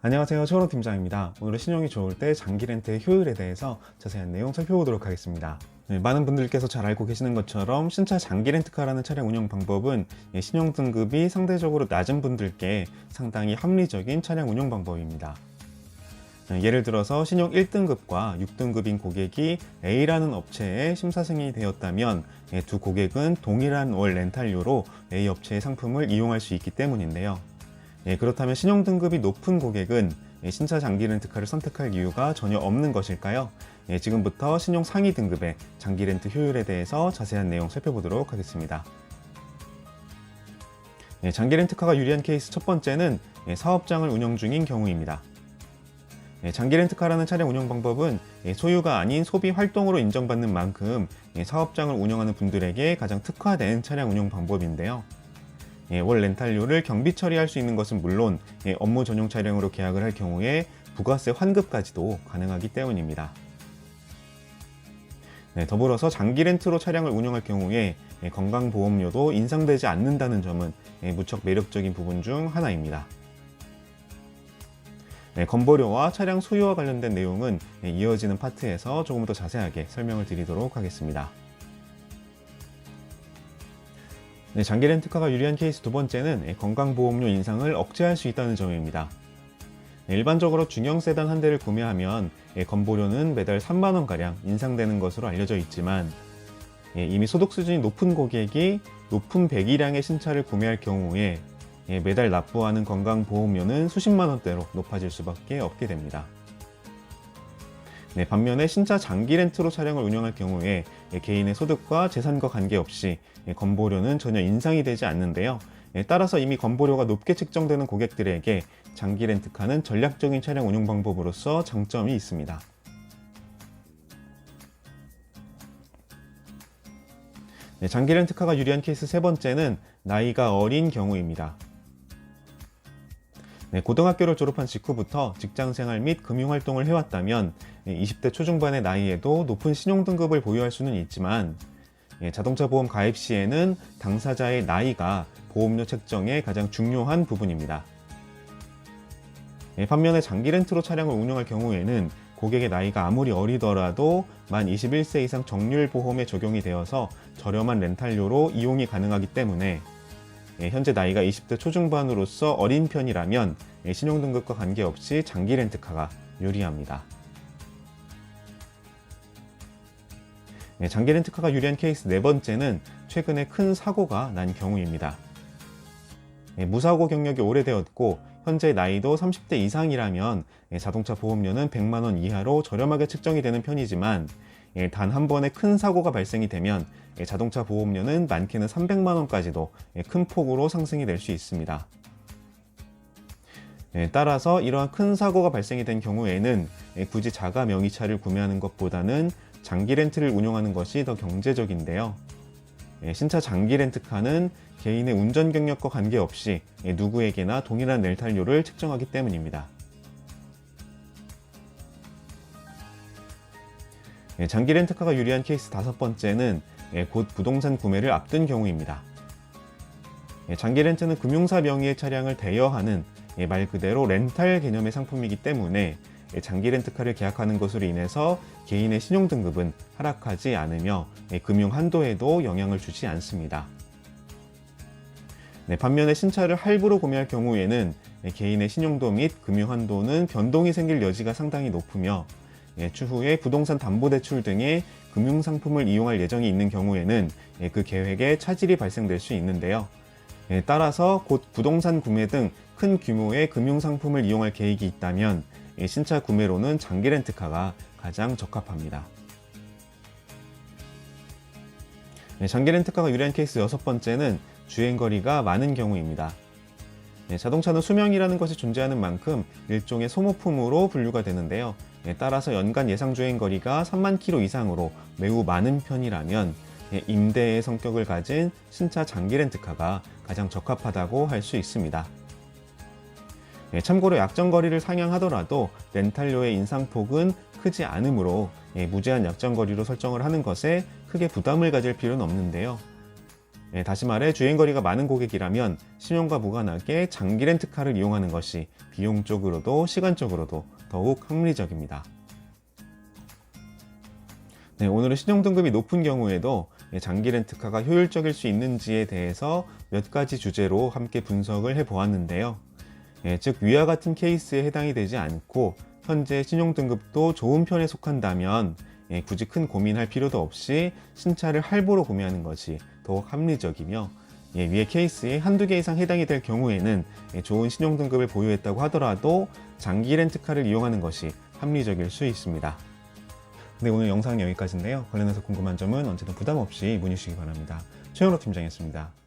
안녕하세요. 최원호 팀장입니다. 오늘은 신용이 좋을 때 장기 렌트의 효율에 대해서 자세한 내용 살펴보도록 하겠습니다. 많은 분들께서 잘 알고 계시는 것처럼 신차 장기 렌트카라는 차량 운영 방법은 신용 등급이 상대적으로 낮은 분들께 상당히 합리적인 차량 운영 방법입니다. 예를 들어서 신용 1등급과 6등급인 고객이 A라는 업체에 심사 승인이 되었다면 두 고객은 동일한 월 렌탈료로 A 업체의 상품을 이용할 수 있기 때문인데요. 그렇다면 신용 등급이 높은 고객은 신차 장기 렌트카를 선택할 이유가 전혀 없는 것일까요? 지금부터 신용 상위 등급의 장기 렌트 효율에 대해서 자세한 내용 살펴보도록 하겠습니다. 장기 렌트카가 유리한 케이스 첫 번째는 사업장을 운영 중인 경우입니다. 장기 렌트카라는 차량 운영 방법은 소유가 아닌 소비 활동으로 인정받는 만큼 사업장을 운영하는 분들에게 가장 특화된 차량 운영 방법인데요. 월 렌탈료를 경비 처리할 수 있는 것은 물론 업무 전용 차량으로 계약을 할 경우에 부가세 환급까지도 가능하기 때문입니다. 더불어서 장기 렌트로 차량을 운영할 경우에 건강보험료도 인상되지 않는다는 점은 무척 매력적인 부분 중 하나입니다. 건보료와 차량 소유와 관련된 내용은 이어지는 파트에서 조금 더 자세하게 설명을 드리도록 하겠습니다. 장기 렌트카가 유리한 케이스 두 번째는 건강보험료 인상을 억제할 수 있다는 점입니다. 일반적으로 중형 세단 한 대를 구매하면 건보료는 매달 3만원가량 인상되는 것으로 알려져 있지만 이미 소득 수준이 높은 고객이 높은 배기량의 신차를 구매할 경우에 매달 납부하는 건강보험료는 수십만원대로 높아질 수밖에 없게 됩니다. 반면에 신차 장기 렌트로 차량을 운영할 경우에 개인의 소득과 재산과 관계없이 건보료는 전혀 인상이 되지 않는데요. 따라서 이미 건보료가 높게 책정되는 고객들에게 장기 렌트카는 전략적인 차량 운영 방법으로서 장점이 있습니다. 장기 렌트카가 유리한 케이스 세 번째는 나이가 어린 경우입니다. 고등학교를 졸업한 직후부터 직장생활 및 금융활동을 해왔다면 20대 초중반의 나이에도 높은 신용등급을 보유할 수는 있지만 자동차 보험 가입 시에는 당사자의 나이가 보험료 책정의 가장 중요한 부분입니다. 반면에 장기 렌트로 차량을 운영할 경우에는 고객의 나이가 아무리 어리더라도 만 21세 이상 정률 보험에 적용이 되어서 저렴한 렌탈료로 이용이 가능하기 때문에 현재 나이가 20대 초중반으로서 어린 편이라면 신용등급과 관계없이 장기 렌트카가 유리합니다. 장기 렌트카가 유리한 케이스 네 번째는 최근에 큰 사고가 난 경우입니다. 무사고 경력이 오래되었고 현재 나이도 30대 이상이라면 자동차 보험료는 100만원 이하로 저렴하게 책정이 되는 편이지만 단 한 번의 큰 사고가 발생이 되면 자동차 보험료는 많게는 300만원까지도 큰 폭으로 상승이 될 수 있습니다. 따라서 이러한 큰 사고가 발생이 된 경우에는 굳이 자가 명의차를 구매하는 것보다는 장기 렌트를 운영하는 것이 더 경제적인데요. 신차 장기 렌트카는 개인의 운전 경력과 관계없이 누구에게나 동일한 렌탈료를 책정하기 때문입니다. 장기 렌트카가 유리한 케이스 다섯 번째는 곧 부동산 구매를 앞둔 경우입니다. 장기 렌트는 금융사 명의의 차량을 대여하는 말 그대로 렌탈 개념의 상품이기 때문에 장기 렌트카를 계약하는 것으로 인해서 개인의 신용등급은 하락하지 않으며 금융 한도에도 영향을 주지 않습니다. 반면에 신차를 할부로 구매할 경우에는 개인의 신용도 및 금융 한도는 변동이 생길 여지가 상당히 높으며 추후에 부동산 담보대출 등의 금융상품을 이용할 예정이 있는 경우에는 그 계획에 차질이 발생될 수 있는데요. 따라서 곧 부동산 구매 등 큰 규모의 금융상품을 이용할 계획이 있다면 신차 구매로는 장기 렌트카가 가장 적합합니다. 장기 렌트카가 유리한 케이스 여섯 번째는 주행거리가 많은 경우입니다. 자동차는 수명이라는 것이 존재하는 만큼 일종의 소모품으로 분류가 되는데요. 따라서 연간 예상 주행거리가 3만 km 이상으로 매우 많은 편이라면 임대의 성격을 가진 신차 장기 렌트카가 가장 적합하다고 할 수 있습니다. 참고로 약정거리를 상향하더라도 렌탈료의 인상폭은 크지 않으므로 무제한 약정거리로 설정을 하는 것에 크게 부담을 가질 필요는 없는데요. 다시 말해 주행거리가 많은 고객이라면 신용과 무관하게 장기 렌트카를 이용하는 것이 비용적으로도 시간적으로도 더욱 합리적입니다. 네, 오늘은 신용등급이 높은 경우에도 장기 렌트카가 효율적일 수 있는지에 대해서 몇 가지 주제로 함께 분석을 해보았는데요. 즉 위와 같은 케이스에 해당이 되지 않고 현재 신용등급도 좋은 편에 속한다면 굳이 큰 고민할 필요도 없이 신차를 할부로 구매하는 것이 더욱 합리적이며, 위의 케이스에 한두 개 이상 해당이 될 경우에는 좋은 신용등급을 보유했다고 하더라도 장기 렌트카를 이용하는 것이 합리적일 수 있습니다. 네, 오늘 영상은 여기까지인데요. 관련해서 궁금한 점은 언제든 부담 없이 문의 주시기 바랍니다. 최현호 팀장이었습니다.